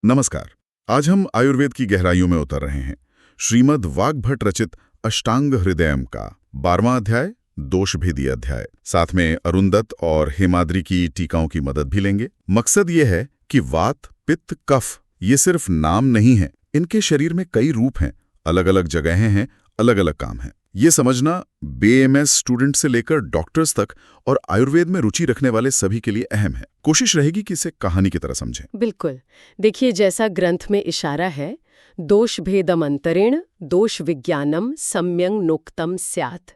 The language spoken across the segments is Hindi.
नमस्कार। आज हम आयुर्वेद की गहराइयों में उतर रहे हैं। श्रीमद् वाग्भट रचित अष्टांग हृदयम का 12वां अध्याय, दोषभेदी अध्याय। साथ में अरुंदत और हेमाद्री की टीकाओं की मदद भी लेंगे। मकसद ये है कि वात, पित्त, कफ ये सिर्फ नाम नहीं है, इनके शरीर में कई रूप हैं, अलग अलग जगहें हैं, अलग अलग काम हैं। ये समझना BAMS स्टूडेंट से लेकर डॉक्टर्स तक और आयुर्वेद में रुचि रखने वाले सभी के लिए अहम है। कोशिश रहेगी कि इसे कहानी की तरह समझें। बिल्कुल। देखिए, जैसा ग्रंथ में इशारा है, दोष भेदम अंतरेण दोष विज्ञानम सम्यंग नोक्तम स्यात्।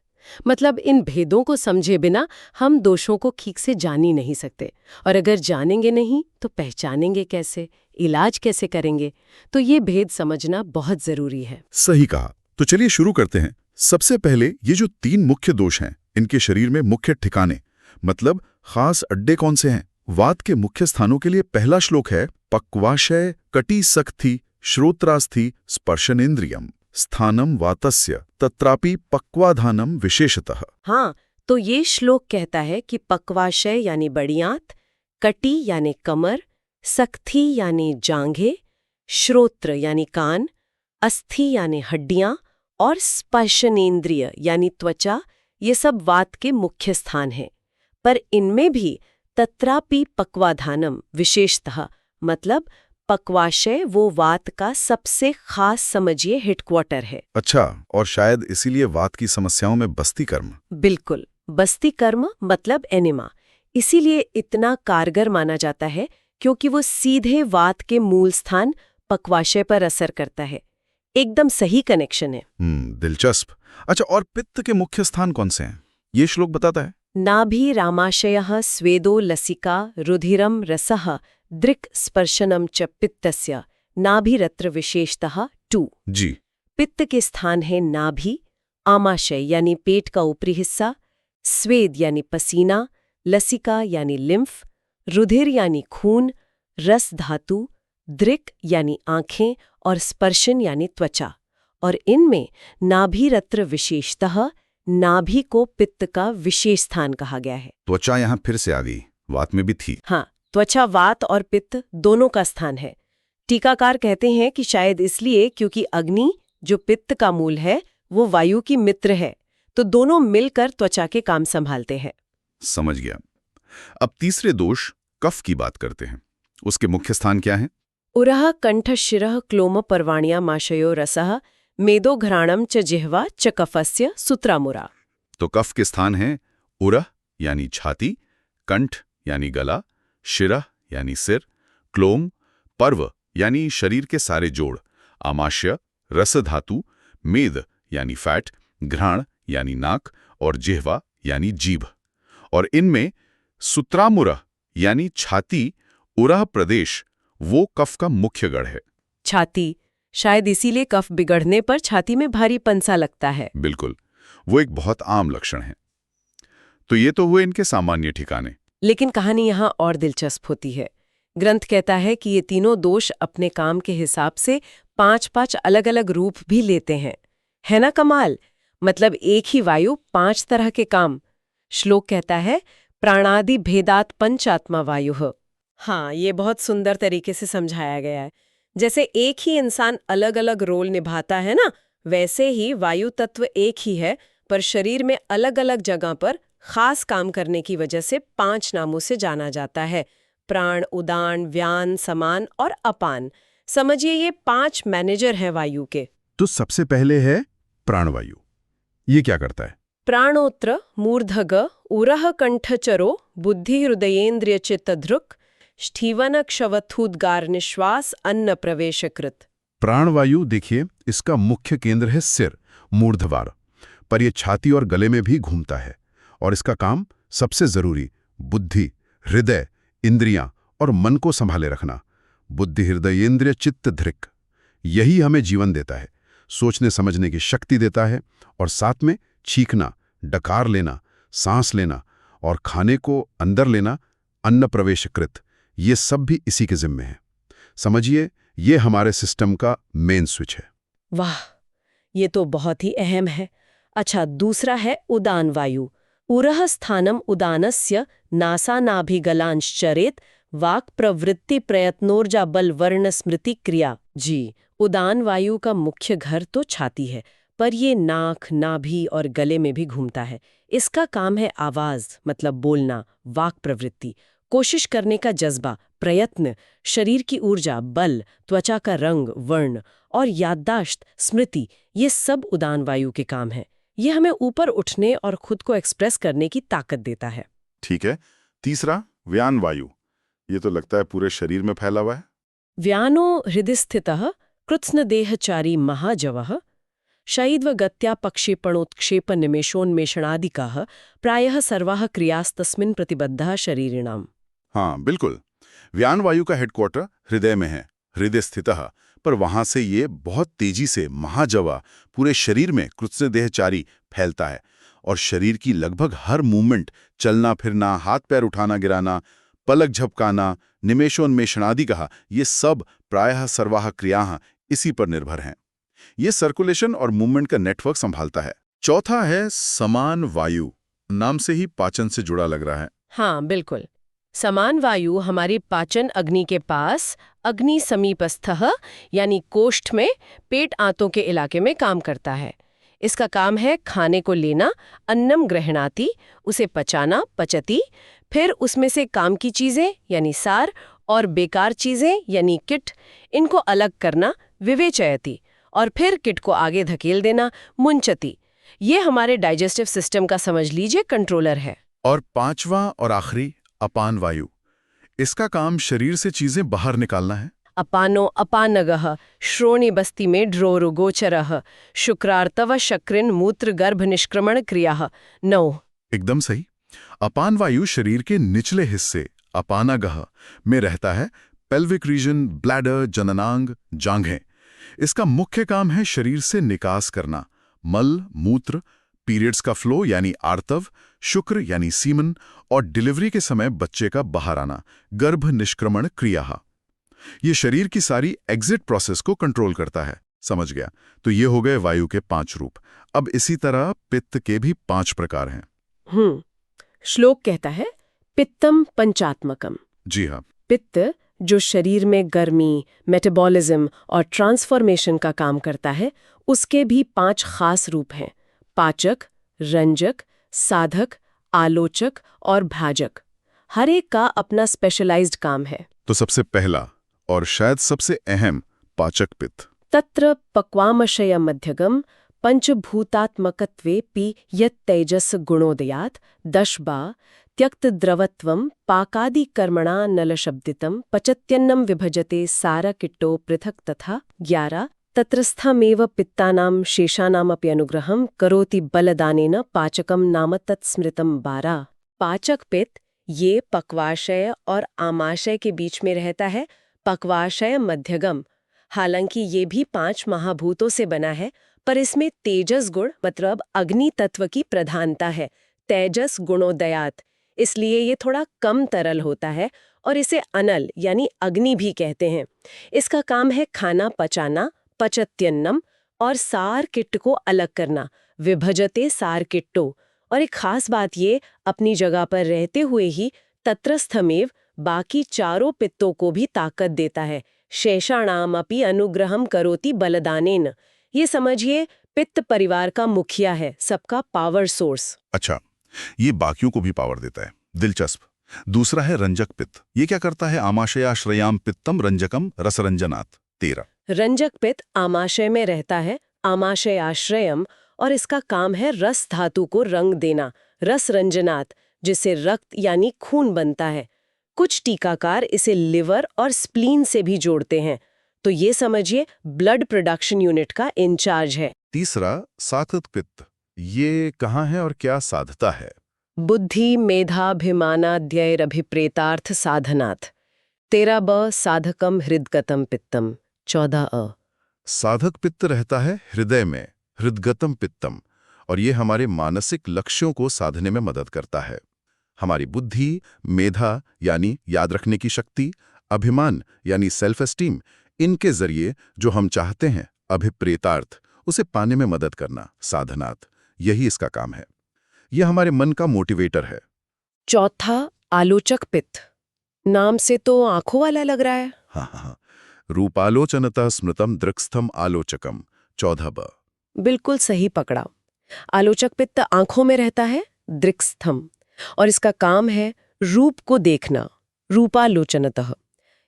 मतलब इन भेदों को समझे बिना हम दोषों को ठीक से जान ही नहीं सकते, और अगर जानेंगे नहीं तो पहचानेंगे कैसे, इलाज कैसे करेंगे। तो ये भेद समझना बहुत जरूरी है। सही कहा। तो चलिए शुरू करते हैं। सबसे पहले ये जो 3 मुख्य दोष हैं, इनके शरीर में मुख्य ठिकाने मतलब खास अड्डे कौन से हैं। वात के मुख्य स्थानों के लिए पहला श्लोक है पक्वाशय कटी सक्थि श्रोत्रास्थि स्पर्शनेन्द्रियम स्थानम वातस्य तत्रापि पक्वाधानम विशेषतः। हाँ, तो ये श्लोक कहता है कि पक्वाशय यानी बड़ी आंत, कटी यानी कमर, सक्थि यानी जांघें, श्रोत्र यानी कान, अस्थि यानी हड्डियां और स्पर्शनेन्द्रिय यानी त्वचा, ये सब वात के मुख्य स्थान हैं। पर इनमें भी तत्रापि पक्वाधानम विशेषतः मतलब पक्वाशय वो वात का सबसे खास समझिए हेडक्वार्टर है। अच्छा, और शायद इसीलिए वात की समस्याओं में बस्ती कर्म। बिल्कुल, बस्ती कर्म मतलब एनिमा इसीलिए इतना कारगर माना जाता है, क्योंकि वो सीधे वात के मूल स्थान पक्वाशय पर असर करता है। एकदम सही कनेक्शन है। दिलचस्प। अच्छा, और पित्त के मुख्य स्थान कौन से हैं? ये श्लोक बताता है। नाभि रामाशयः स्वेदो लसिका रुधिरम रसः दृक् स्पर्शनम च पित्तस्य नाभिरत्र विशेषतः 2। जी। पित्त के स्थान है नाभि, आमाशय यानी पेट का ऊपरी हिस्सा, स्वेद यानी पसीना, लसिका यानी लिम्फ, रुधिर यानी खून, रस धातु, दृक् यानी आंखें और स्पर्शन यानी त्वचा। और इनमें नाभिरत्र विशेषतः नाभि को पित्त का विशेष स्थान कहा गया है। त्वचा यहाँ फिर से आ गई, वात में भी थी। हाँ, त्वचा वात और पित्त दोनों का स्थान है। टीकाकार कहते हैं कि शायद इसलिए क्योंकि अग्नि जो पित्त का मूल है वो वायु की मित्र है, तो दोनों मिलकर त्वचा के काम संभालते हैं। समझ गया। अब तीसरे दोष कफ की बात करते हैं। उसके मुख्य स्थान क्या हैं? उरः कंठ शिरः क्लोम पर्वाण्यामाशयो रसः मेदो घ्राणम च जिह्वा च कफस्य सूत्रामुरा। तो कफ के स्थान हैं उरः यानी छाती, कंठ यानी गला, शिरः यानी सिर, क्लोम पर्व यानी शरीर के सारे जोड़, आमाशय रस धातु, मेद यानी फैट, घ्राण यानी नाक और जिह्वा यानी जीभ। और इनमें सूत्रामुरः यानी छाती, उरः प्रदेश वो कफ का मुख्य गढ़ है। छाती, शायद इसीलिए कफ बिगड़ने पर छाती में भारीपन सा लगता है। बिल्कुल, वो एक बहुत आम लक्षण है। तो ये तो हुए इनके सामान्य ठिकाने। लेकिन कहानी यहाँ और दिलचस्प होती है। ग्रंथ कहता है कि ये तीनों दोष अपने काम के हिसाब से 5-5 अलग-अलग रूप भी लेते हैं। है ना कमाल? मतलब एक ही वायु 5 तरह के काम। श्लोक कहता है प्राणादि भेदात पंचात्मा वायुः। हाँ, ये बहुत सुंदर तरीके से समझाया गया है। जैसे एक ही इंसान अलग अलग रोल निभाता है ना, वैसे ही वायु तत्व एक ही है, पर शरीर में अलग अलग जगह पर खास काम करने की वजह से 5 नामों से जाना जाता है। प्राण, उदान, व्यान, समान और अपान। समझिए ये 5 मैनेजर हैं वायु के। तो सबसे पहले है प्राणवायु। ये क्या करता है? प्राणोत्र मूर्धग उरः कंठचरो बुद्धि हृदयेन्द्रिय चित्तधृक् स्थीवन क्षवथूद्गार निश्वास अन्न प्रवेशकृत। प्राणवायु देखिए, इसका मुख्य केंद्र है सिर, मूर्धवार, पर यह छाती और गले में भी घूमता है। और इसका काम सबसे जरूरी बुद्धि, हृदय, इंद्रियां और मन को संभाले रखना। बुद्धि हृदयेन्द्रिय चित्त धृक्, यही हमें जीवन देता है, सोचने समझने की शक्ति देता है, और साथ में छींकना, डकार लेना, सांस लेना और खाने को अंदर लेना, अन्न प्रवेशकृत, ये सब भी इसी के जिम्मे है। समझिए, ये हमारे सिस्टम का मेन स्विच है। वाह, ये तो बहुत ही अहम है। अच्छा, दूसरा है उदान वायु। उरः स्थानम उदानस्य नासानाभिगलांश्चरेत वाक प्रवृत्ति प्रयत्नोर्जा बल वर्ण स्मृति क्रिया। जी, उदान वायु का मुख्य घर तो छाती है, पर ये नाक, नाभि और गले में भी घूमता है। इसका काम है आवाज, मतलब बोलना, वाक प्रवृत्ति, कोशिश करने का जज्बा, प्रयत्न, शरीर की ऊर्जा, बल, त्वचा का रंग, वर्ण और याददाश्त, स्मृति, ये सब उदान वायु के काम है। ये हमें ऊपर उठने और खुद को एक्सप्रेस करने की ताकत देता है। ठीक है। तीसरा, व्यान वायु। ये तो लगता है पूरे शरीर में फैला हुआ है। व्यानो हृदिस्थितः कृत्स्नदेहचारी महाजवः शैद्वगत्या पक्षेपणोत्क्षेप निमेषोन्मेषणादिकाः प्रायः सर्वाः क्रियास्तस्मिन् प्रतिबद्धः शरीरिणाम। हाँ, बिल्कुल। व्यान वायु का हेडक्वार्टर हृदय में है, हृदय स्थितः, पर वहां से ये बहुत तेजी से महाजवा पूरे शरीर में कृत्स्नदेहचारी फैलता है और शरीर की लगभग हर मूवमेंट, चलना फिरना, हाथ पैर उठाना गिराना, पलक झपकाना, निमेषोन्मेषणादि कहा, ये सब प्रायः सर्वाह क्रियाएं इसी पर निर्भर हैं। ये सर्कुलेशन और मूवमेंट का नेटवर्क संभालता है। चौथा है समान वायु। नाम से ही पाचन से जुड़ा लग रहा है। हाँ, बिल्कुल। समान वायु हमारी पाचन अग्नि के पास, अग्नि समीपस्थः यानी कोष्ठ में, पेट आंतों के इलाके में काम करता है। इसका काम है खाने को लेना, अन्नम ग्रहणाति, उसे पचाना, पचती, फिर उसमें से काम की चीजें यानी सार और बेकार चीजें यानी किट, इनको अलग करना, विवेचयति, और फिर किट को आगे धकेल देना, मुंचती। ये हमारे डाइजेस्टिव सिस्टम का समझ लीजिए कंट्रोलर है। और पांचवा और आखिरी अपान वायु। इसका काम शरीर से चीजें बाहर निकालना है। अपानो अपानगः श्रोणी बस्ती में ड्रोरु गोचरः शुक्रार्तव शक्रिन मूत्र गर्भ निष्क्रमण क्रियाः। 9। एकदम सही। अपान वायु शरीर के निचले हिस्से अपानागह में रहता है, पेल्विक रीजन, ब्लैडर, जननांग, जांघें। इसका मुख्य काम है शरीर से निकास करना, मल, मूत्र, पीरियड्स का फ्लो यानी आर्तव, शुक्र यानी सीमन, और डिलीवरी के समय बच्चे का बाहर आना, गर्भ निष्क्रमण क्रिया। ये शरीर की सारी एग्जिट प्रोसेस को कंट्रोल करता है। समझ गया? तो ये हो गए वायु के 5 रूप। अब इसी तरह पित्त के भी 5 प्रकार हैं। श्लोक कहता है पित्तम पंचात्मकम। जी हाँ। पित्त जो शरीर में गर्मी, मेटाबॉलिज्म और ट्रांसफॉर्मेशन का काम करता है, उसके भी 5 खास रूप हैं: पाचक, रंजक, साधक, आलोचक और भाजक। हर एक का अपना स्पेशलाइज्ड काम है। तो सबसे पहला और शायद सबसे अहम, पाचक पित्त। तत्र पक्वामशय मध्यगम पंचभूतात्मकत्वेपि यत्तेजस गुणोदयात् दशबा त्यक्त द्रवत्वं पाकादि कर्मणा नलशब्दितं पचत्यन्नं विभजते सारकिट्टो पृथक् तथा। 11 तत्रस्थमेव पित्तानां शेषानामपि अनुग्रहं करोति बलदानेन पाचकं नाम तत्स्मृतं। 12 पाचक पित्त ये पक्वाशय और आमाशय के बीच में रहता है, पक्वाशय मध्यगम। हालांकि ये भी 5 महाभूतों से बना है, पर इसमें तेजस गुण मतलब अग्नि तत्व की प्रधानता है, तेजस गुणोदयात, इसलिए ये थोड़ा कम तरल होता है और इसे अनल यानी अग्नि भी कहते हैं। इसका काम है खाना पचाना, पचत्यन्नम, और सार किट्ट को अलग करना, विभजते सार किट्टो। और एक खास बात ये, अपनी जगह पर रहते हुए ही तत्रस्थमेव बाकी 4 पित्तों को भी ताकत देता है, शेषाणामपि अनुग्रहम करोति बलदानेन। ये समझिए पित्त परिवार का मुखिया है, सबका पावर सोर्स। अच्छा, ये बाकियों को भी पावर देता है। दिलचस्प। दूसरा है रंजक पित्त। ये क्या करता है? आमाशयाश्रयाम पित्तम रंजकम रसरंजनात्। 13 रंजक पित्त आमाशय में रहता है, आमाशयाश्रयम, और इसका काम है रस धातु को रंग देना, रसरंजनात्, जिससे रक्त यानी खून बनता है। कुछ टीकाकार इसे लिवर और स्प्लीन से भी जोड़ते हैं, तो ये समझिए ब्लड प्रोडक्शन यूनिट का इंचार्ज है। तीसरा सात्विक पित्त। ये कहाँ है और क्या साधता है? बुद्धि मेधाभिमानाद्यैरभिप्रेतार्थ साधनात्। 13 ब साधकम हृदगतम पित्तम। 14 अ साधक पित्त रहता है हृदय में, हृदगतम पित्तम, और ये हमारे मानसिक लक्ष्यों को साधने में मदद करता है। हमारी बुद्धि, मेधा यानी याद रखने की शक्ति, अभिमान यानी सेल्फ एस्टीम, इनके जरिए जो हम चाहते हैं, अभिप्रेतार्थ, उसे पाने में मदद करना, साधनात्, यही इसका काम है। यह हमारे मन का मोटिवेटर है। चौथा आलोचक पित्त। नाम से तो आंखों वाला लग रहा है। हाँ। रूपालोचनतः स्मृतम दृक्स्थम आलोचकम 14ब। बिल्कुल सही पकड़ा। आलोचक पित्त आंखों में रहता है, दृक्स्थम, और इसका काम है रूप को देखना, रूपालोचनतः।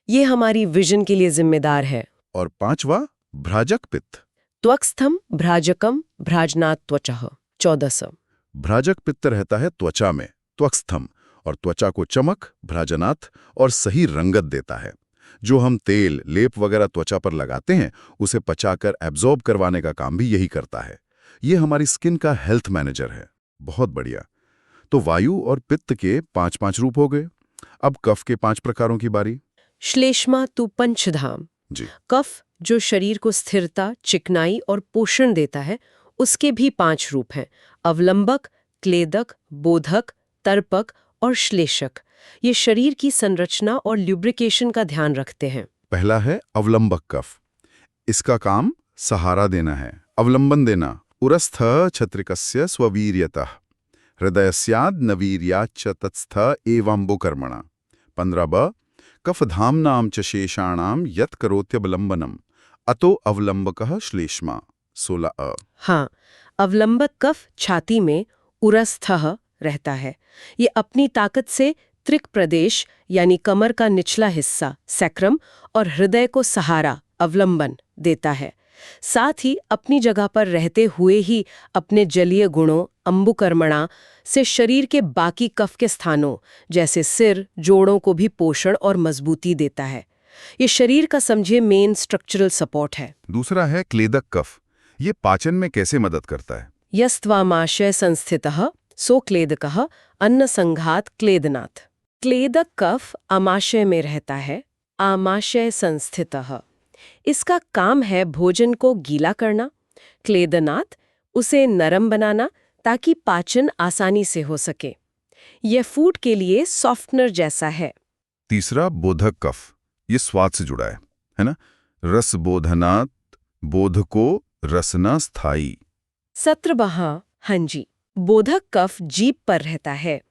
ये हमारी विजन के लिए जिम्मेदार है। और 5वां भ्राजक पित्त। त्वक्स्थम भ्राजकम भ्राजनात् त्वचः 1400। भ्राजक पित्त रहता है त्वचा में, त्वक्स्थम, और त्वचा को चमक, भ्राजनाथ और सही रंगत देता है। जो हम तेल, लेप वगैरह त्वचा पर लगाते हैं, उसे पचाकर एब्जॉर्ब करवाने का काम भी यही करता है। ये हमारी स्किन का हेल्थ मैनेजर है। बहुत बढ़िया। तो वायु और पित्त के 5-5 रूप हो गए। अब कफ के 5 प्रकारों की बारी। श्लेष्मा तु पंचधाम। जी। कफ जो शरीर को स्थिरता, चिकनाई और पोषण देता है, उसके भी 5 रूप हैं: अवलंबक, क्लेदक, बोधक, तर्पक और श्लेषक। ये शरीर की संरचना और ल्यूब्रिकेशन का ध्यान रखते हैं। पहला है अवलंबक कफ। इसका काम सहारा देना है, अवलंबन देना। उरस्थ छत्रिकस्य स्ववीर्यतः हृदयस्याद् नवीर्याच्च तत्स्थ एवाम्बुकर्मणा। 15ब कफधाम्नां च शेषाणां यत् करोत्यवलंबनम् अतो अवलंबकः श्लेष्मा। 16अ। हाँ, अवलंबक कफ छाती में उरस्थः रहता है। ये अपनी ताकत से त्रिक प्रदेश यानी कमर का निचला हिस्सा सैक्रम और हृदय को सहारा, अवलंबन देता है। साथ ही अपनी जगह पर रहते हुए ही अपने जलीय गुणों अंबुकर्मणा से शरीर के बाकी कफ के स्थानों जैसे सिर, जोड़ों को भी पोषण और मजबूती देता है। ये शरीर का समझे मेन स्ट्रक्चरल सपोर्ट है। दूसरा है क्लेदक कफ। ये पाचन में कैसे मदद करता है? यस्त्वामाशय संस्थितः सो क्लेदकः अन्न संघात क्लेदनाथ। क्लेदक कफ आमाशय में रहता है, आमाशय संस्थितः। इसका काम है भोजन को गीला करना, क्लेदनाथ उसे नरम बनाना ताकि पाचन आसानी से हो सके। यह फूड के लिए सॉफ्टनर जैसा है। तीसरा बोधक कफ। ये स्वाद से जुड़ा है ना? रस बोधनात्, बोध को रसना स्थाई। 17वां, हाँ जी, बोधक कफ जीभ पर रहता है,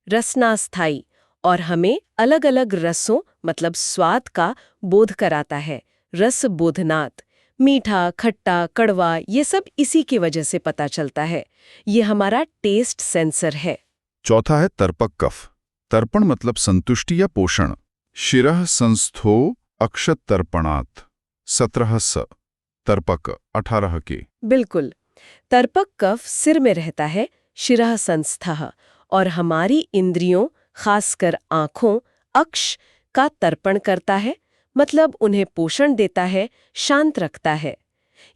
रसना स्थाई, और हमें अलग अलग रसों मतलब स्वाद का बोध कराता है, रस बोधनात्। मीठा, खट्टा, कड़वा ये सब इसी की वजह से पता चलता है। ये हमारा टेस्ट सेंसर है। चौथा है तर्पक कफ। तर्पण मतलब संतुष्टि या पोषण। शिरः संस्थो अक्षत तर्पणात् 17 स। तर्पक 18 के। बिल्कुल, तर्पक कफ सिर में रहता है, शिरः संस्थः, और हमारी इंद्रियों खासकर आँखों, अक्ष का तर्पण करता है, मतलब उन्हें पोषण देता है, शांत रखता है।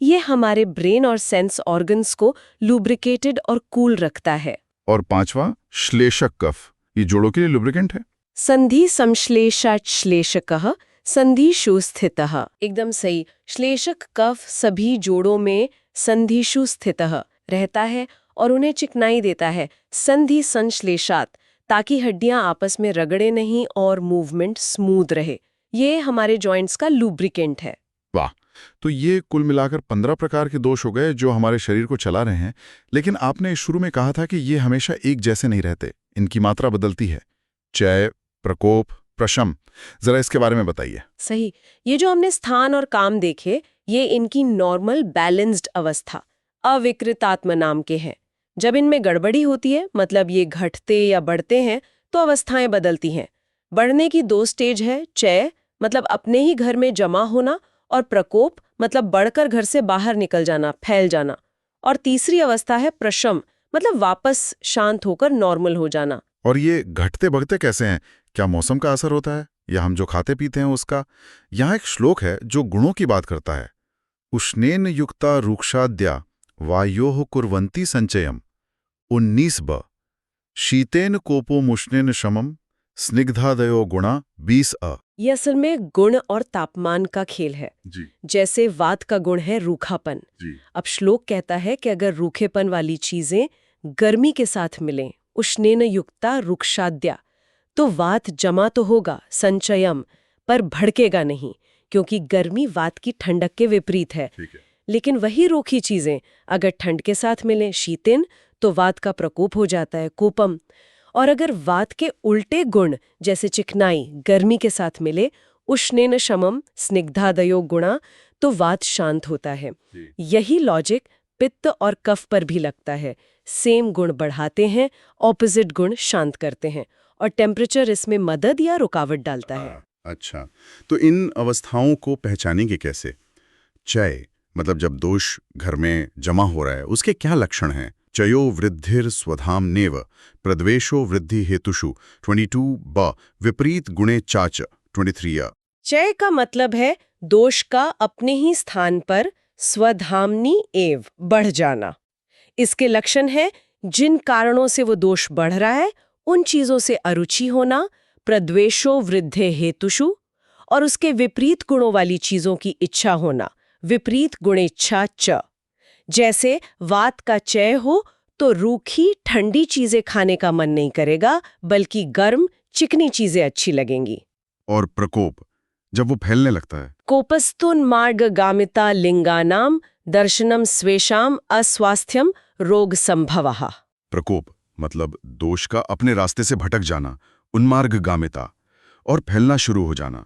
ये हमारे ब्रेन और सेंस ऑर्गन्स को लुब्रिकेटेड और कूल रखता है। और 5वां श्लेषक कफ। ये जोड़ों के लिए लुब्रिकेंट है। संधि संश्लेषात् श्लेषकः संधिषु स्थितः। एकदम सही। श्लेषक कफ सभी जोड़ों में संधिषु स्थितः रहता है और उन्हें चिकनाई देता है, संधि संश्लेषात्, ताकि हड्डियां आपस में रगड़े नहीं और मूवमेंट स्मूथ रहे। ये हमारे जॉइंट्स का लुब्रिकेंट है। वाह! तो ये कुल मिलाकर 15 प्रकार के दोष हो गए जो हमारे शरीर को चला रहे हैं। लेकिन आपने शुरू में कहा था कि ये हमेशा एक जैसे नहीं रहते, इनकी मात्रा बदलती है। चय, प्रकोप, प्रशम, जरा इसके बारे में बताइए। सही। ये जो हमने स्थान और काम देखे, ये इनकी नॉर्मल बैलेंस्ड अवस्था अविकृतात्म नाम के हैं। जब इनमें गड़बड़ी होती है, मतलब ये घटते या बढ़ते हैं, तो अवस्थाएं बदलती हैं। बढ़ने की 2 स्टेज है, चय मतलब अपने ही घर में जमा होना, और प्रकोप मतलब बढ़कर घर से बाहर निकल जाना, फैल जाना। और तीसरी अवस्था है प्रशम, मतलब वापस शांत होकर नॉर्मल हो जाना। और ये घटते बढ़ते कैसे हैं? क्या मौसम का असर होता है या हम जो खाते पीते हैं उसका? यहाँ एक श्लोक है जो गुणों की बात करता है। उष्णेन युक्ता रूक्षाद्या वायोः कुर्वन्ति संचयम् 19ब। शीतेन कोपो मुष्णेन शमम स्निग्धादयो गुणा 20अ। ये असल में गुण और तापमान का खेल है। जी जैसे वात का गुण है रूखापन। जी। अब श्लोक कहता है कि अगर रूखेपन वाली चीजें गर्मी के साथ मिलें, उष्णेन युक्ता रूक्षाद्या, तो वात जमा तो होगा, संचयम, पर भड़केगा नहीं, क्योंकि गर्मी वात की ठंडक के विपरीत है। ठीक है। लेकिन वही रूखी चीजें अगर ठंड के साथ मिलें, शीतेन, तो वात का प्रकोप हो जाता है, कोपम। और अगर वात के उल्टे गुण जैसे चिकनाई गर्मी के साथ मिले, उष्णेन शमम स्निग्धादयो गुणा, तो वात शांत होता है। यही लॉजिक पित्त और कफ पर भी लगता है। सेम गुण बढ़ाते हैं, ऑपोजिट गुण शांत करते हैं, और टेम्परेचर इसमें मदद या रुकावट डालता है। अच्छा, तो इन अवस्थाओं को पहचानेंगे कैसे? चय मतलब जब दोष घर में जमा हो रहा है, उसके क्या लक्षण हैं? चयो वृद्धिर स्वधाम नेव प्रद्वेषो वृद्धि हेतुषु 22 ब विपरीत गुणे चाच 23 अ। चय का मतलब है दोष का अपने ही स्थान पर स्वधामनी एव बढ़ जाना। इसके लक्षण है जिन कारणों से वो दोष बढ़ रहा है उन चीजों से अरुचि होना, प्रद्वेषो वृद्धे हेतुषु, और उसके विपरीत गुणों वाली चीजों की इच्छा होना, विपरीत गुणेच्छा च। जैसे वात का चय हो तो रूखी ठंडी चीजें खाने का मन नहीं करेगा, बल्कि गर्म चिकनी चीजें अच्छी लगेंगी। और प्रकोप जब वो फैलने लगता है? कोपस्तुन्मार्गगामिता लिंगानाम दर्शनम स्वेषाम अस्वास्थ्यम रोग संभवः। प्रकोप मतलब दोष का अपने रास्ते से भटक जाना, उन्मार्गगामिता, और फैलना शुरू हो जाना।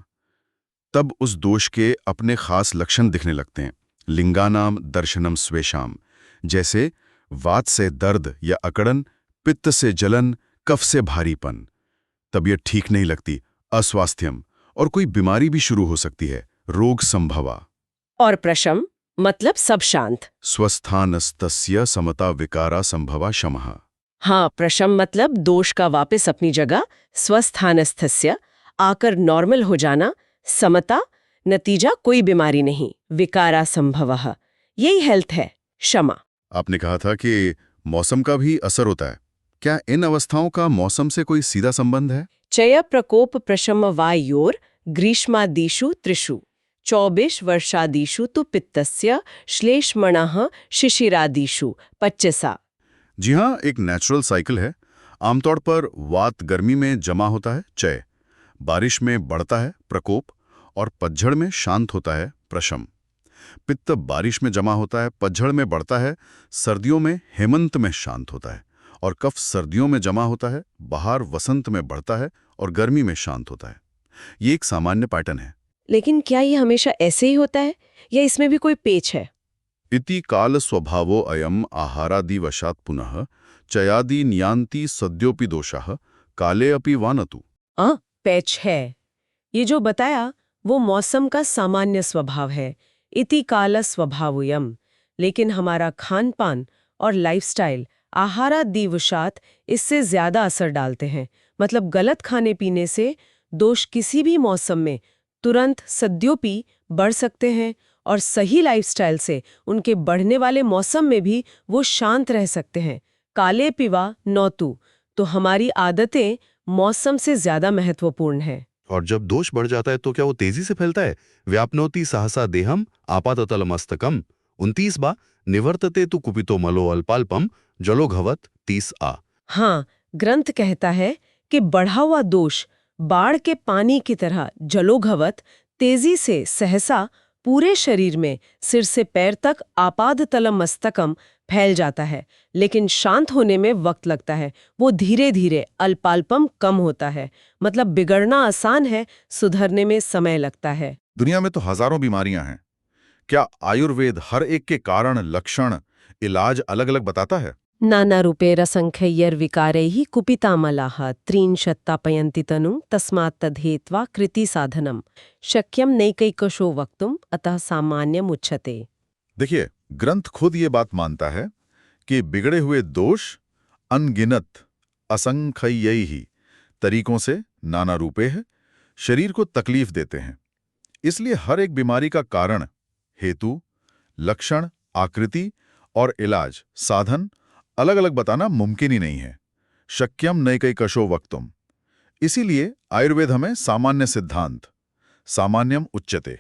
तब उस दोष के अपने खास लक्षण दिखने लगते हैं। लिंगानाम दर्शनम स्वेषाम, जैसे वात से दर्द या अकड़न, पित्त से जलन, कफ से भारीपन, तबीयत ठीक नहीं लगती, अस्वास्थ्यम, और कोई बीमारी भी शुरू हो सकती है, रोग संभवा। और प्रशम मतलब सब शांत। स्वस्थानस्तस्य समता विकारा संभवा शमः। हाँ, प्रशम मतलब दोष का वापस अपनी जगह, स्वस्थानस्थस्य आकर नॉर्मल हो जाना, समता नतीजा कोई बीमारी नहीं, विकारा संभवः, यही हेल्थ है, क्षमा। आपने कहा था कि मौसम का भी असर होता है। क्या इन अवस्थाओं का मौसम से कोई सीधा संबंध है? चय प्रकोप प्रशम वायोर ग्रीष्मादिषु त्रिषु 24 वर्षादिषु तु पित्तस्य श्लेष्मणः शिशिरादिषु 25। जी हाँ, एक नेचुरल साइकिल है। आमतौर पर वात गर्मी में जमा होता है, चय, बारिश में बढ़ता है, प्रकोप, और पतझड़ में शांत होता है, प्रशम। पित्त बारिश में जमा होता है, पतझड़ में बढ़ता है, सर्दियों में हेमंत में शांत होता है, और कफ सर्दियों में जमा होता है, बहार वसंत में बढ़ता है और गर्मी में शांत होता है। ये एक सामान्य पैटर्न है। लेकिन क्या ये हमेशा ऐसे ही होता है या इसमें भी कोई पेच है? इति काल स्वभावो अयम आहारादि वशात पुनः चयादि नियांति सद्योपि दोषः काले अपि वानतु। पैच है। ये जो बताया वो मौसम का सामान्य स्वभाव है, इति काल स्वभावोयम। लेकिन हमारा खान पान और लाइफस्टाइल आहारादि वशात इससे ज्यादा असर डालते हैं। मतलब गलत खाने पीने से दोष किसी भी मौसम में तुरंत सद्योपि बढ़ सकते हैं, और सही लाइफस्टाइल से उनके बढ़ने वाले मौसम में भी वो शांत रह सकते हैं। काले पिवा नौतु, तो हमारी आदतें मौसम से ज्यादा महत्वपूर्ण है। और जब दोष बढ़ जाता है तो क्या वो तेजी से फैलता है? व्याप्नोति सहसा देहम आपाततल मस्तकम 29 बा निवर्तते तु कुपितो मलो अल्पाल्पम जलोघवत 30 आ। हाँ, ग्रंथ कहता है कि बढ़ा हुआ दोष बाढ़ के पानी की तरह जलोघवत तेजी से सहसा पूरे शरीर में सिर से पैर तक आपादतलम मस्तकम फैल जाता है, लेकिन शांत होने में वक्त लगता है। वो धीरे धीरे अल्पाल्पम कम होता है। मतलब बिगड़ना आसान है, सुधरने में समय लगता है। दुनिया में तो हजारों बीमारियां हैं। क्या आयुर्वेद हर एक के कारण, लक्षण, इलाज अलग अलग बताता है? नाना रूपेर संख्यैर् विकारैः कुपितामलाः त्रींशत्तापयन्ति तनु तस्मात् तद्धेत्वा कृति साधनम शक्यम नैकैकशो वक्तुम अतः सामान्यम उच्यते। देखिए, ग्रंथ खुद ये बात मानता है कि बिगड़े हुए दोष अनगिनत असंख्यैः तरीकों से, नाना रूपे है, शरीर को तकलीफ देते हैं। इसलिए हर एक बीमारी का कारण, हेतु, लक्षण, आकृति और इलाज, साधन अलग अलग बताना मुमकिन ही नहीं है। शक्यम नैकैकशो वक्तुम। इसीलिए आयुर्वेद हमें सामान्य सिद्धांत, सामान्यम उच्यते,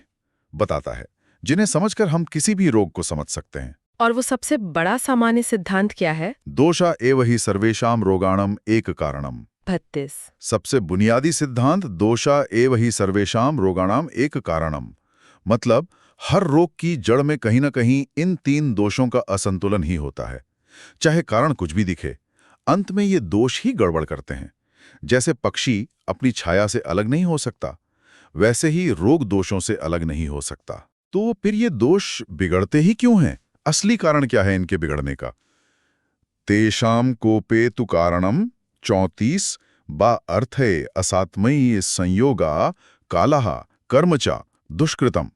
बताता है, जिन्हें समझकर हम किसी भी रोग को समझ सकते हैं। और वो सबसे बड़ा सामान्य सिद्धांत क्या है? दोषा एव हि सर्वेषां रोगाणाम एक कारणम। 32। सबसे बुनियादी सिद्धांत दोषा एव हि सर्वेषां रोगाणाम एक कारणम, मतलब हर रोग की जड़ में कहीं न कहीं इन 3 दोषों का असंतुलन ही होता है। चाहे कारण कुछ भी दिखे, अंत में ये दोष ही गड़बड़ करते हैं। जैसे पक्षी अपनी छाया से अलग नहीं हो सकता, वैसे ही रोग दोषों से अलग नहीं हो सकता। तो फिर ये दोष बिगड़ते ही क्यों हैं? असली कारण क्या है इनके बिगड़ने का? तेषाम कोपे तु कारणम 34 बा अर्थे असात्मयी संयोगा कालः कर्मचा दुष्कृतम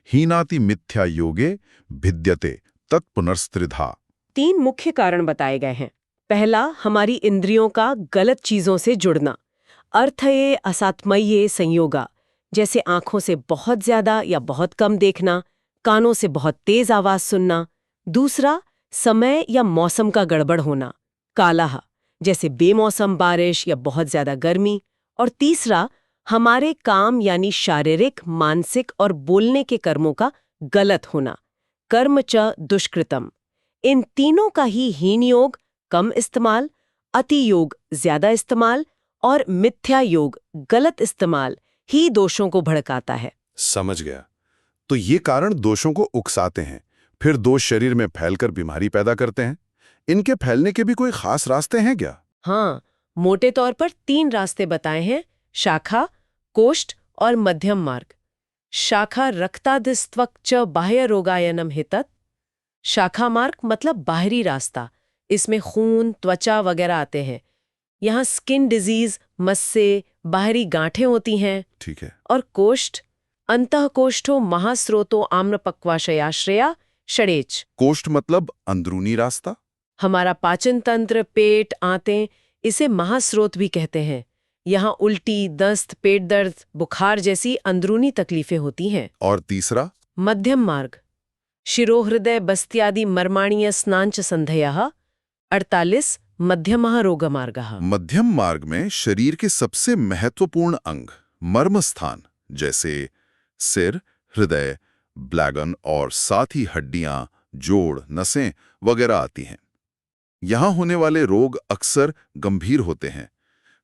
हीनाति मिथ्या योगे भिद्यते तत्पुनर्स्त्रिधा। 3 मुख्य कारण बताए गए हैं। पहला, हमारी इंद्रियों का गलत चीजों से जुड़ना। अर्थये असात्मये संयोगा, जैसे आंखों से बहुत ज्यादा या बहुत कम देखना, कानों से बहुत तेज आवाज सुनना। दूसरा, समय या मौसम का गड़बड़ होना, कालः, जैसे बेमौसम बारिश या बहुत ज्यादा गर्मी। और तीसरा, हमारे काम यानी शारीरिक, मानसिक और बोलने के कर्मों का गलत होना, कर्म च दुष्कृतम। इन तीनों का ही हीन योग, कम इस्तेमाल, अति योग, ज्यादा इस्तेमाल और मिथ्या योग, गलत इस्तेमाल ही दोषों को भड़काता है। समझ गया। तो ये कारण दोषों को उकसाते हैं, फिर दोष शरीर में फैलकर बीमारी पैदा करते हैं। इनके फैलने के भी कोई खास रास्ते हैं क्या? हाँ, मोटे तौर पर 3 रास्ते बताए हैं: शाखा, कोष्ठ और मध्यम मार्ग। शाखा रक्तादिस्त्वक च बाह्य रोगायनम हितत। शाखा मार्ग मतलब बाहरी रास्ता, इसमें खून, त्वचा वगैरह आते हैं। यहाँ स्किन डिजीज, मस्से, बाहरी गांठें होती हैं। ठीक है। और कोष्ठ, अंतःकोष्ठो महास्रोतो आम्रपक्वाशयाश्रया षडेच। कोष्ठ मतलब अंदरूनी रास्ता। हमारा पाचन तंत्र, पेट, आंतें, इसे महास्रोत भी कहते हैं। यहाँ उल्टी, दस्त, पेट दर्द, बुखार जैसी अंदरूनी तकलीफें होती हैं। और तीसरा? मध्यम मार्ग, शिरोहृदय बस्त्यादि मर्माणीय स्नांच संधयः 48 मध्यमः रोगमार्गः। मध्यम मार्ग में शरीर के सबसे महत्वपूर्ण अंग, मर्म स्थान, जैसे सिर, हृदय, ब्लैगन और साथ ही हड्डियां, जोड़, नसें वगैरह आती हैं। यहाँ होने वाले रोग अक्सर गंभीर होते हैं,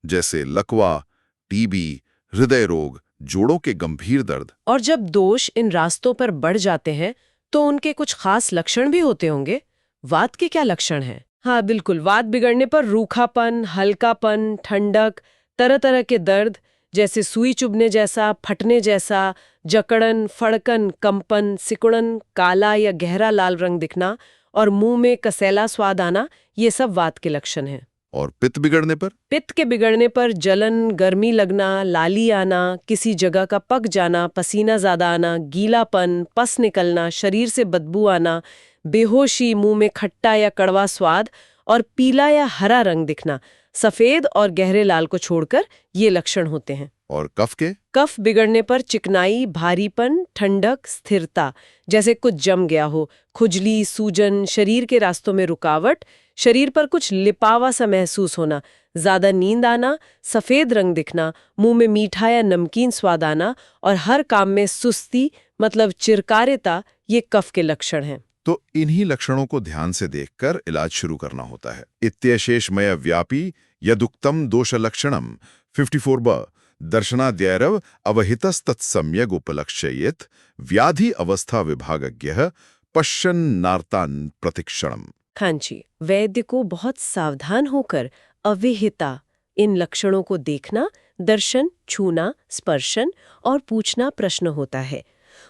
जैसे लकवा, टीबी, हृदय रोग, जोड़ों के गंभीर दर्द। और जब दोष इन रास्तों पर बढ़ जाते हैं तो उनके कुछ खास लक्षण भी होते होंगे। वात के क्या लक्षण हैं? हाँ बिल्कुल, वात बिगड़ने पर रूखापन, हल्कापन, ठंडक, तरह तरह के दर्द जैसे सुई चुभने जैसा, फटने जैसा, जकड़न, फड़कन, कंपन, सिकुड़न, काला या गहरा लाल रंग दिखना और मुंह में कसैला स्वाद आना, ये सब वात के लक्षण हैं। और पित्त बिगड़ने पर? पित्त के बिगड़ने पर जलन, गर्मी लगना, लाली आना, किसी जगह का पक जाना, पसीना ज्यादा आना, गीलापन, पस निकलना, शरीर से बदबू आना, बेहोशी, मुंह में खट्टा या कड़वा स्वाद और पीला या हरा रंग दिखना, सफेद और गहरे लाल को छोड़कर ये लक्षण होते हैं। और कफ के? कफ बिगड़ने पर चिकनाई, भारीपन, ठंडक, स्थिरता, जैसे कुछ जम गया हो, खुजली, सूजन, शरीर के रास्तों में रुकावट, शरीर पर कुछ लिपावा सा महसूस होना, ज्यादा नींद आना, सफेद रंग दिखना, मुंह में मीठा या नमकीन स्वाद आना और हर काम में सुस्ती मतलब चिरकारिता, ये कफ के लक्षण हैं। तो इन्हीं लक्षणों को ध्यान से देखकर इलाज शुरू करना होता है। इत्यशेषमय व्यापी यदुक्तम दोष लक्षणम 54ब दर्शनाद्यैरव अवहितस्तत्सम्यग उपलक्ष्येत व्याधि अवस्था विभागज्ञः पश्यन्नार्तान् प्रतिक्षणम। हाँ जी, वैद्य को बहुत सावधान होकर अविहिता इन लक्षणों को देखना, दर्शन, छूना, स्पर्शन और पूछना प्रश्न होता है।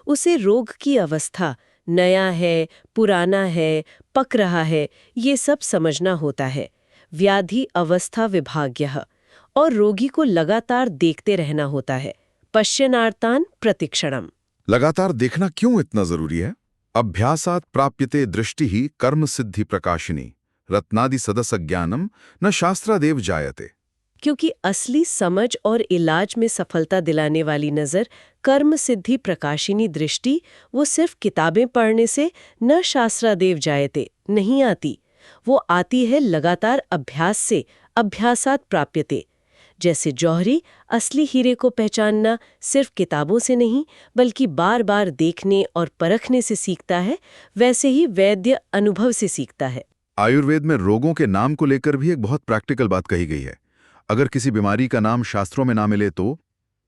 उसे रोग की अवस्था, नया है, पुराना है, पक रहा है, ये सब समझना होता है। व्याधि अवस्था विभाग्यः, और रोगी को लगातार देखते रहना होता है। पश्यनार्तान् प्रतिक्षणम। लगातार देखना क्यों इतना जरूरी है? अभ्यासात् प्राप्यते दृष्टि ही कर्म सिद्धि प्रकाशिनी रत्नादि सदस ज्ञानम न शास्त्रादेव जायते। क्योंकि असली समझ और इलाज में सफलता दिलाने वाली नज़र, कर्म सिद्धि प्रकाशिनी दृष्टि, वो सिर्फ किताबें पढ़ने से न शास्त्रादेव जायते नहीं आती। वो आती है लगातार अभ्यास से, अभ्यासात् प्राप्यते। जैसे जौहरी असली हीरे को पहचानना सिर्फ किताबों से नहीं बल्कि बार बार देखने और परखने से सीखता है, वैसे ही वैद्य अनुभव से सीखता है। आयुर्वेद में रोगों के नाम को लेकर भी एक बहुत प्रैक्टिकल बात कही गई है। अगर किसी बीमारी का नाम शास्त्रों में ना मिले तो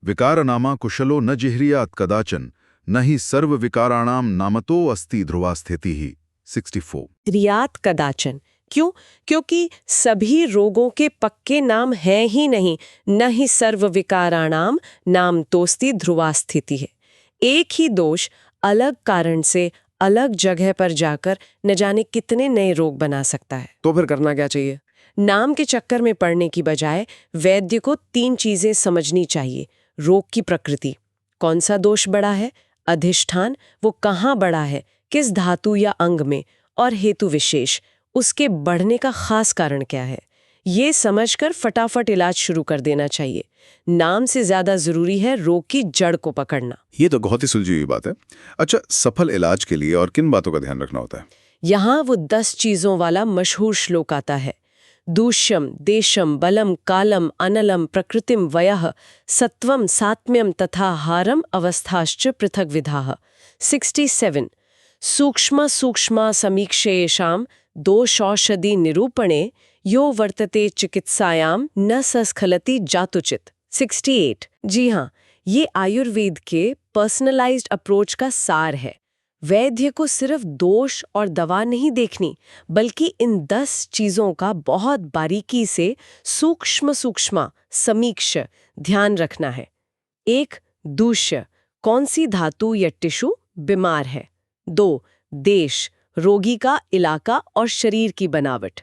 विकार नामा कुशलो न जिह्रियात कदाचन न ही सर्व विकाराणाम नामतो अस्ति ध्रुवा स्थिति ही 64। रियात कदाचन, क्यों? क्योंकि सभी रोगों के पक्के नाम हैं ही नहीं, न ही सर्व विकाराणाम नाम तोस्ति ध्रुवा स्थिति है। एक ही दोष अलग कारण से अलग जगह पर जाकर न जाने कितने नए रोग बना सकता है। तो फिर करना क्या चाहिए? नाम के चक्कर में पड़ने की बजाय वैद्य को 3 चीजें समझनी चाहिए। रोग की प्रकृति, कौन सा दोष बड़ा है, अधिष्ठान, वो कहाँ बड़ा है, किस धातु या अंग में, और हेतु विशेष, उसके बढ़ने का खास कारण क्या है। ये समझकर फटाफट इलाज शुरू कर देना चाहिए। नाम से ज्यादा जरूरी है रोग की जड़ को पकड़ना। ये तो बहुत ही सुलझी हुई बात है। अच्छा, सफल इलाज के लिए और किन बातों का ध्यान रखना होता है? यहाँ वो 10 चीजों वाला मशहूर श्लोक आता है। दूष्यम देशम बलम कालम अनलम प्रकृतिम वयः सत्वम सात्म्यम तथा हारम अवस्थाश्च पृथक विधाः। 67 सूक्ष्म सूक्ष्म समीक्षेयेषां दोषौषधि निरूपणे यो वर्तते चिकित्सायाम न सस्खलति जातुचित। 68 जी हाँ, ये आयुर्वेद के पर्सनलाइज्ड अप्रोच का सार है। वैद्य को सिर्फ दोष और दवा नहीं देखनी, बल्कि इन 10 चीजों का बहुत बारीकी से सूक्ष्म सूक्ष्म समीक्ष ध्यान रखना है। 1 दूष्य, कौन सी धातु या टिश्यू बीमार है। 2 देश, रोगी का इलाका और शरीर की बनावट।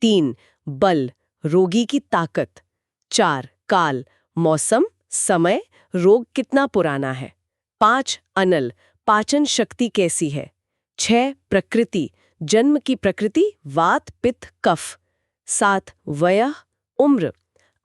3 बल, रोगी की ताकत। 4 काल, मौसम, समय, रोग कितना पुराना है। 5 अनल, पाचन शक्ति कैसी है। 6 प्रकृति, जन्म की प्रकृति, वात पित्त कफ। 7 वयः, उम्र।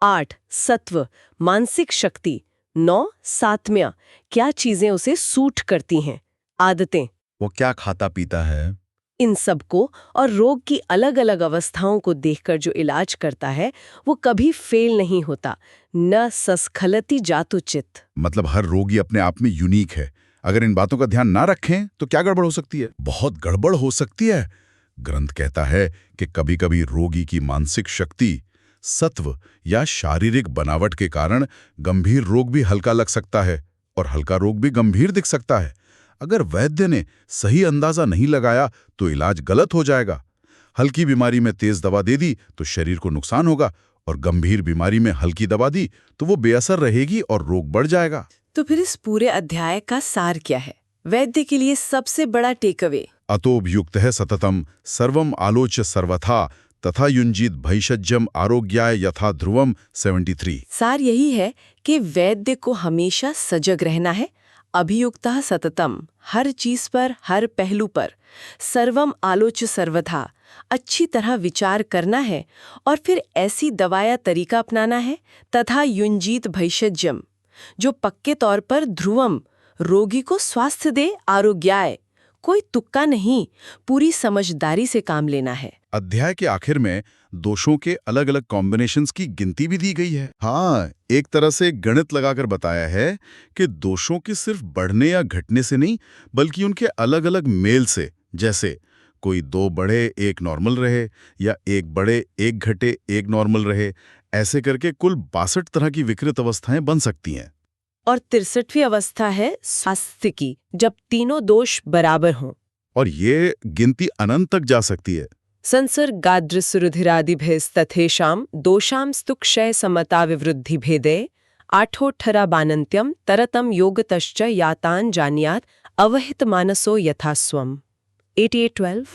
8 सत्व, मानसिक शक्ति। 9 सात्म्य, क्या चीजें उसे सूट करती हैं। आदतें, वो क्या खाता पीता है। इन सबको और रोग की अलग अलग अवस्थाओं को देखकर जो इलाज करता है वो कभी फेल नहीं होता। न सस्खलति जातुचित। मतलब हर रोगी अपने आप में यूनिक है। अगर इन बातों का ध्यान ना रखें तो क्या गड़बड़ हो सकती है? बहुत गड़बड़ हो सकती है। ग्रंथ कहता है कि कभी-कभी रोगी की मानसिक शक्ति, सत्व या शारीरिक बनावट के कारण गंभीर रोग भी हल्का लग सकता है और हल्का रोग भी गंभीर दिख सकता है। अगर वैद्य ने सही अंदाजा नहीं लगाया तो इलाज गलत हो जाएगा। हल्की बीमारी में तेज दवा दे दी तो शरीर को नुकसान होगा, और गंभीर बीमारी में हल्की दवा दी तो वो बेअसर रहेगी और रोग बढ़ जाएगा। तो फिर इस पूरे अध्याय का सार क्या है? वैद्य के लिए सबसे बड़ा टेकअवे, अतोपयुक्त है सततम सर्वम आलोच्य सर्वथा तथा युंजीत भैषज्यम आरोग्याय यथा ध्रुवम। 73 सार यही है कि वैद्य को हमेशा सजग रहना है, अभियुक्तः सततम, हर चीज पर, हर पहलू पर, सर्वम आलोच्य सर्वथा, अच्छी तरह विचार करना है, और फिर ऐसी दवा या तरीका अपनाना है, तथा युंजीत भैषज्यम, जो पक्के तौर पर ध्रुवम, रोगी को स्वास्थ्य दे, आरोग्याय, कोई तुक्का नहीं, पूरी समझदारी से काम लेना है। अध्याय के आखिर में दोषों के अलग अलग कॉम्बिनेशंस की गिनती भी दी गई है। हाँ, एक तरह से गणित लगाकर बताया है कि दोषों के सिर्फ बढ़ने या घटने से नहीं, बल्कि उनके अलग अलग मेल से, जैसे कोई 2 बढ़े 1 नॉर्मल रहे, या 1 बढ़े 1 घटे 1 नॉर्मल रहे, ऐसे करके कुल 62 तरह की विकृत अवस्थाएं बन सकती हैं। और 63वीं अवस्था है स्वास्थ्य की, जब तीनों दोष बराबर हों। और ये गिनती अनंत तक जा सकती है। संसर्गाद्रसुरुधिरादिभेस्तथेषां दोषां स्तुक्षय समता विवृद्धि भेदे आठोठरा बानन्त्यम तरतम योगतश्च यातान जानियात अवहित मानसो यथा स्वम। 8812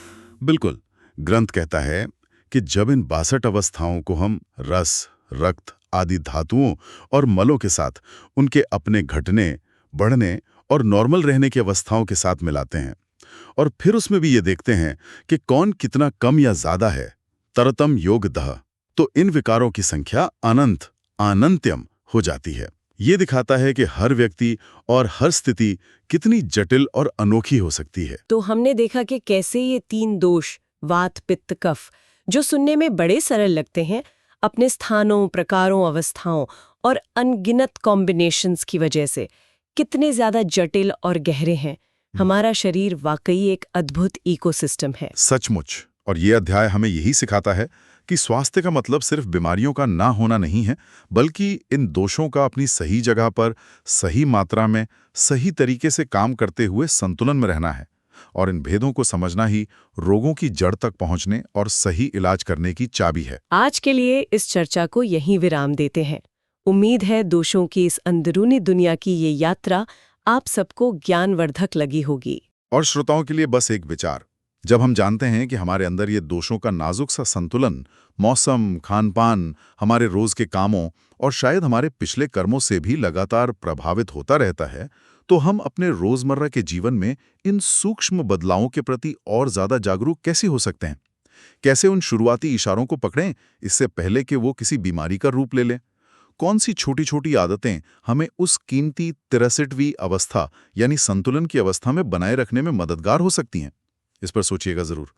बिल्कुल, ग्रंथ कहता है कि जब इन 62 अवस्थाओं को हम रस, रक्त आदि धातुओं और मलों के साथ उनके अपने घटने, बढ़ने और नॉर्मल रहने की अवस्थाओं के साथ मिलाते हैं, और फिर उसमें भी ये देखते हैं कि कौन कितना कम या ज्यादा है, तरतम योगदः, तो इन विकारों की संख्या अनंत, अनंत्यम हो जाती है। ये दिखाता है कि हर व्यक्ति और हर स्थिति कितनी जटिल और अनोखी हो सकती है। तो हमने देखा कि कैसे ये 3 दोष, वात पित्त कफ, जो सुनने में बड़े सरल लगते हैं, अपने स्थानों, प्रकारों, अवस्थाओं और अनगिनत कॉम्बिनेशंस की वजह से कितने ज्यादा जटिल और गहरे हैं। हमारा शरीर वाकई एक अद्भुत इकोसिस्टम है। सचमुच। और ये अध्याय हमें यही सिखाता है कि स्वास्थ्य का मतलब सिर्फ बीमारियों का ना होना नहीं है, बल्कि इन दोषों का अपनी सही जगह पर, सही मात्रा में, सही तरीके से काम करते हुए संतुलन में रहना है। और इन भेदों को समझना ही रोगों की जड़ तक पहुंचने और सही इलाज करने की चाबी है। आज के लिए इस चर्चा को यहीं विराम देते हैं। उम्मीद है दोषों की इस अंदरूनी दुनिया की ये यात्रा आप सबको ज्ञानवर्धक लगी होगी। और श्रोताओं के लिए बस एक विचार, जब हम जानते हैं कि हमारे अंदर ये दोषों का नाजुक सा संतुलन मौसम, खान-पान, हमारे रोज के कामों और शायद हमारे पिछले कर्मों से भी लगातार प्रभावित होता रहता है, तो हम अपने रोजमर्रा के जीवन में इन सूक्ष्म बदलावों के प्रति और ज्यादा जागरूक कैसे हो सकते हैं? कैसे उन शुरुआती इशारों को पकड़ें इससे पहले कि वो किसी बीमारी का रूप ले लें? कौन सी छोटी-छोटी आदतें हमें उस कीमती 63वीं अवस्था यानी संतुलन की अवस्था में बनाए रखने में मददगार हो सकती हैं? इस पर सोचिएगा जरूर।